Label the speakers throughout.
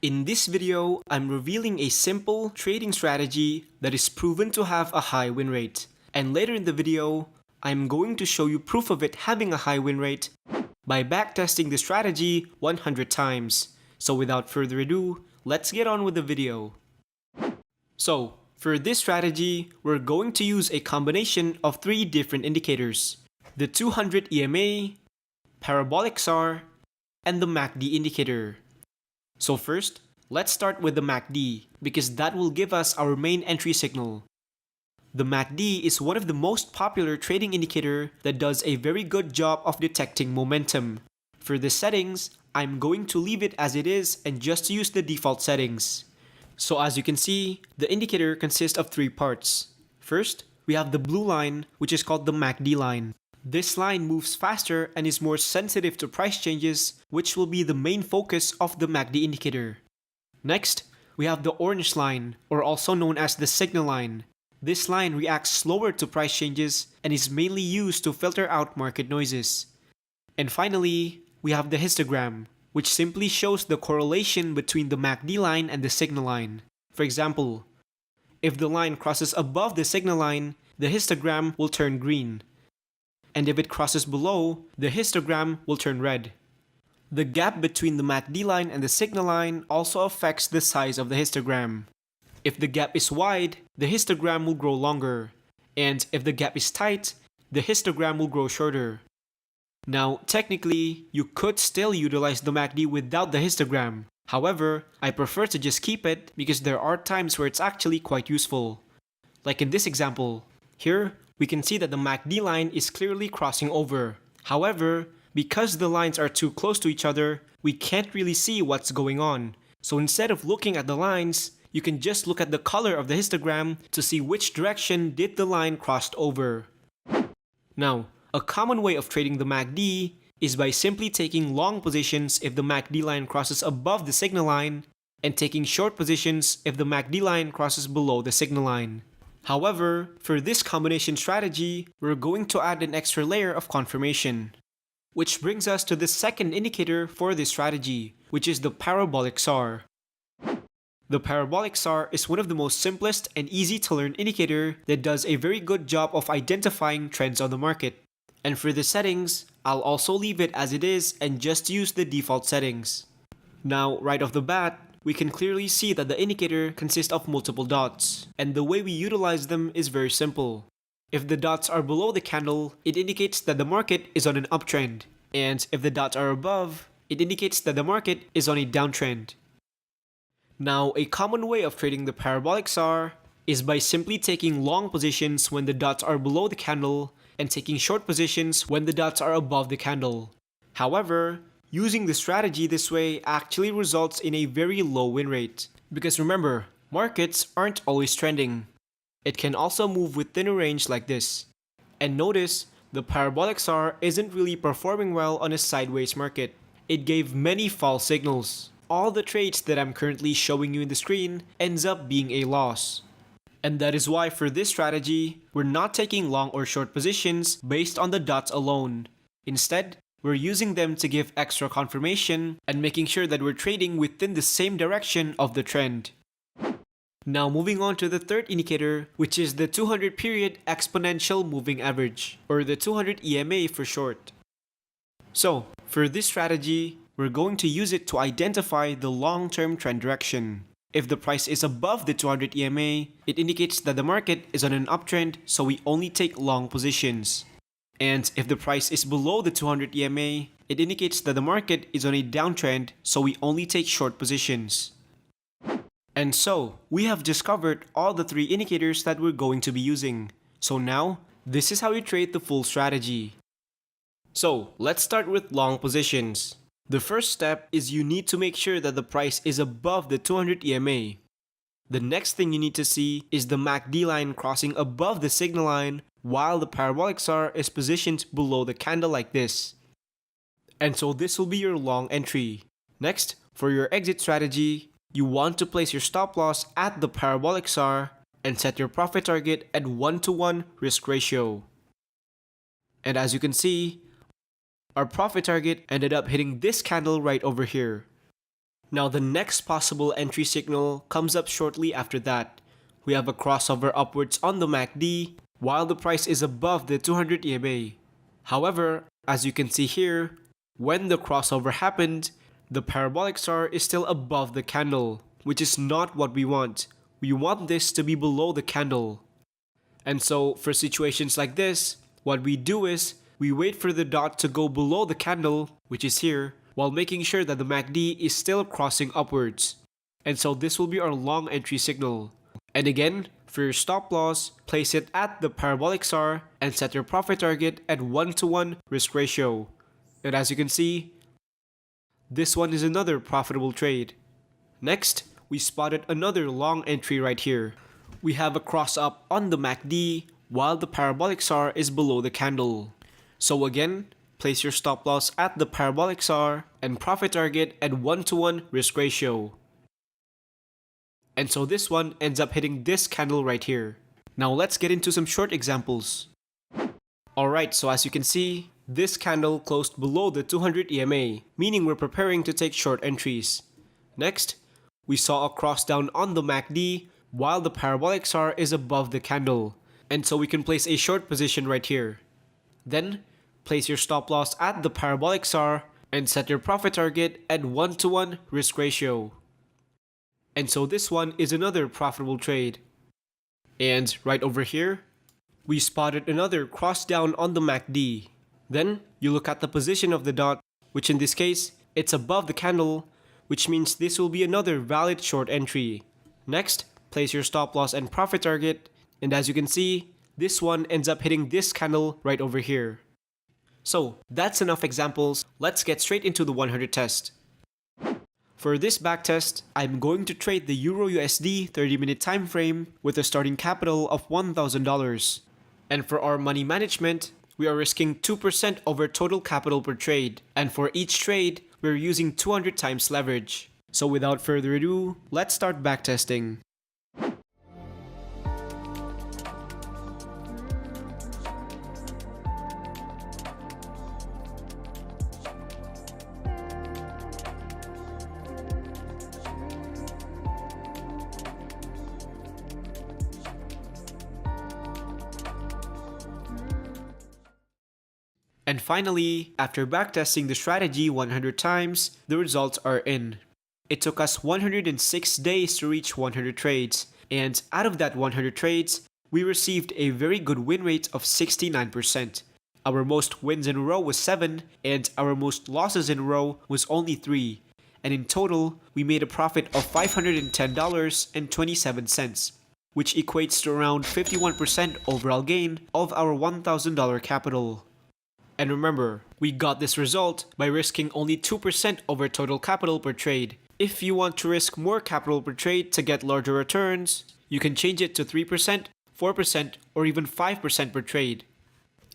Speaker 1: In this video, I'm revealing a simple trading strategy that is proven to have a high win rate. And later in the video, I'm going to show you proof of it having a high win rate by backtesting the strategy 100 times. So without further ado, let's get on with the video. So, for this strategy, we're going to use a combination of 3 different indicators: the 200 EMA, Parabolic SAR, and the MACD indicator. So first, let's start with the MACD because that will give us our main entry signal. The MACD is one of the most popular trading indicator that does a very good job of detecting momentum. For the settings, I'm going to leave it as it is and just use the default settings. So as you can see, the indicator consists of 3 parts. First, we have the blue line, which is called the MACD line. This line moves faster and is more sensitive to price changes, which will be the main focus of the MACD indicator. Next, we have the orange line, or also known as the signal line. This line reacts slower to price changes and is mainly used to filter out market noises. And finally, we have the histogram, which simply shows the correlation between the MACD line and the signal line. For example, if the line crosses above the signal line, the histogram will turn green. And if it crosses below, the histogram will turn red. The gap between the MACD line and the signal line also affects the size of the histogram. If the gap is wide, the histogram will grow longer. And if the gap is tight, the histogram will grow shorter. Now, technically, you could still utilize the MACD without the histogram. However, I prefer to just keep it because there are times where it's actually quite useful. Like in this example. Here, we can see that the MACD line is clearly crossing over. However, because the lines are too close to each other, we can't really see what's going on. So instead of looking at the lines, you can just look at the color of the histogram to see which direction did the line crossed over. Now, a common way of trading the MACD is by simply taking long positions if the MACD line crosses above the signal line, and taking short positions if the MACD line crosses below the signal line. However, for this combination strategy, we're going to add an extra layer of confirmation. Which brings us to the second indicator for this strategy, which is the Parabolic SAR. The Parabolic SAR is one of the most simplest and easy to learn indicator that does a very good job of identifying trends on the market. And for the settings, I'll also leave it as it is and just use the default settings. Now, right off the bat, we can clearly see that the indicator consists of multiple dots, and the way we utilize them is very simple. If the dots are below the candle, it indicates that the market is on an uptrend, and if the dots are above, it indicates that the market is on a downtrend. Now, a common way of trading the Parabolic SAR is by simply taking long positions when the dots are below the candle and taking short positions when the dots are above the candle. However, using the strategy this way actually results in a very low win rate. Because remember, markets aren't always trending. It can also move within a range like this. And notice, the Parabolic SAR isn't really performing well on a sideways market. It gave many false signals. All the trades that I'm currently showing you in the screen ends up being a loss. And that is why for this strategy, we're not taking long or short positions based on the dots alone. Instead, we're using them to give extra confirmation and making sure that we're trading within the same direction of the trend. Now moving on to the third indicator, which is the 200 period exponential moving average, or the 200 EMA for short. So, for this strategy, we're going to use it to identify the long-term trend direction. If the price is above the 200 EMA, it indicates that the market is on an uptrend, so we only take long positions. And if the price is below the 200 EMA, it indicates that the market is on a downtrend, so we only take short positions. And so, we have discovered all the 3 indicators that we're going to be using. So now, this is how you trade the full strategy. So, let's start with long positions. The first step is you need to make sure that the price is above the 200 EMA. The next thing you need to see is the MACD line crossing above the signal line while the Parabolic SAR is positioned below the candle like this. And so this will be your long entry. Next, for your exit strategy, you want to place your stop loss at the Parabolic SAR and set your profit target at 1-to-1 risk ratio. And as you can see, our profit target ended up hitting this candle right over here. Now the next possible entry signal comes up shortly after that. We have a crossover upwards on the MACD while the price is above the 200 EMA. However, as you can see here, when the crossover happened, the parabolic SAR is still above the candle, which is not what we want. We want this to be below the candle. And so for situations like this, what we do is we wait for the dot to go below the candle, which is here, while making sure that the MACD is still crossing upwards. And so this will be our long entry signal. And again, for your stop loss, place it at the parabolic SAR and set your profit target at 1-to-1 risk ratio. And as you can see, this one is another profitable trade. Next, we spotted another long entry right here. We have a cross up on the MACD while the parabolic SAR is below the candle. So again, place your stop loss at the parabolic SAR and profit target at 1-to-1 risk ratio. And so this one ends up hitting this candle right here. Now let's get into some short examples. Alright, so as you can see, this candle closed below the 200 EMA, meaning we're preparing to take short entries. Next, we saw a cross down on the MACD while the parabolic SAR is above the candle, and so we can place a short position right here. Then, place your stop loss at the parabolic SAR and set your profit target at 1-to-1 risk ratio. And so this one is another profitable trade. And right over here, we spotted another cross down on the MACD. Then you look at the position of the dot, which in this case, it's above the candle, which means this will be another valid short entry. Next, place your stop loss and profit target, and as you can see, this one ends up hitting this candle right over here. So that's enough examples, let's get straight into the 100 test. For this backtest, I'm going to trade the Euro USD 30-minute time frame with a starting capital of $1,000. And for our money management, we are risking 2% over total capital per trade. And for each trade, we're using 200 times leverage. So without further ado, let's start backtesting. And finally, after backtesting the strategy 100 times, the results are in. It took us 106 days to reach 100 trades, and out of that 100 trades, we received a very good win rate of 69%. Our most wins in a row was 7, and our most losses in a row was only 3. And in total, we made a profit of $510.27, which equates to around 51% overall gain of our $1,000 capital. And remember, we got this result by risking only 2% over total capital per trade. If you want to risk more capital per trade to get larger returns, you can change it to 3%, 4%, or even 5% per trade.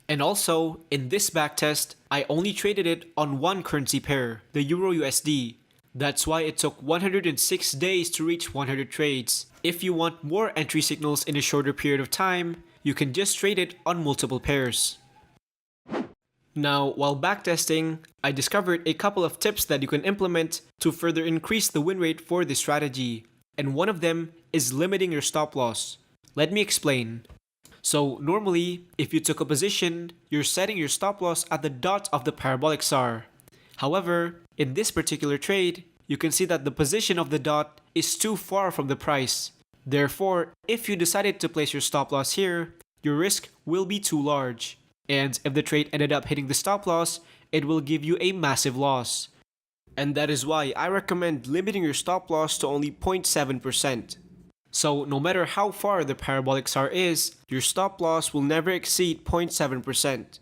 Speaker 1: And also, in this backtest, I only traded it on one currency pair, the Euro USD. That's why it took 106 days to reach 100 trades. If you want more entry signals in a shorter period of time, you can just trade it on multiple pairs. Now, while backtesting, I discovered a couple of tips that you can implement to further increase the win rate for this strategy. And one of them is limiting your stop loss. Let me explain. So normally, if you took a position, you're setting your stop loss at the dot of the parabolic SAR. However, in this particular trade, you can see that the position of the dot is too far from the price. Therefore, if you decided to place your stop loss here, your risk will be too large. And if the trade ended up hitting the stop loss, it will give you a massive loss. And that is why I recommend limiting your stop loss to only 0.7%. So no matter how far the parabolic SAR is, your stop loss will never exceed 0.7%.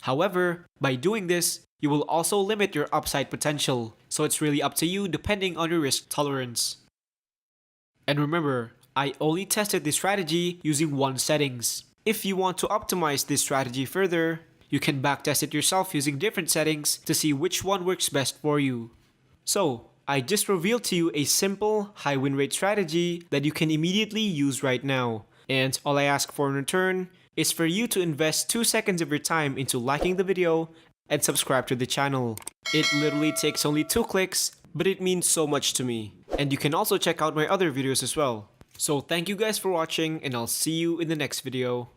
Speaker 1: However, by doing this, you will also limit your upside potential, so it's really up to you depending on your risk tolerance. And remember, I only tested this strategy using one settings. If you want to optimize this strategy further, you can backtest it yourself using different settings to see which one works best for you. So, I just revealed to you a simple, high win rate strategy that you can immediately use right now. And all I ask for in return is for you to invest 2 seconds of your time into liking the video and subscribe to the channel. It literally takes only 2 clicks, but it means so much to me. And you can also check out my other videos as well. So thank you guys for watching, and I'll see you in the next video.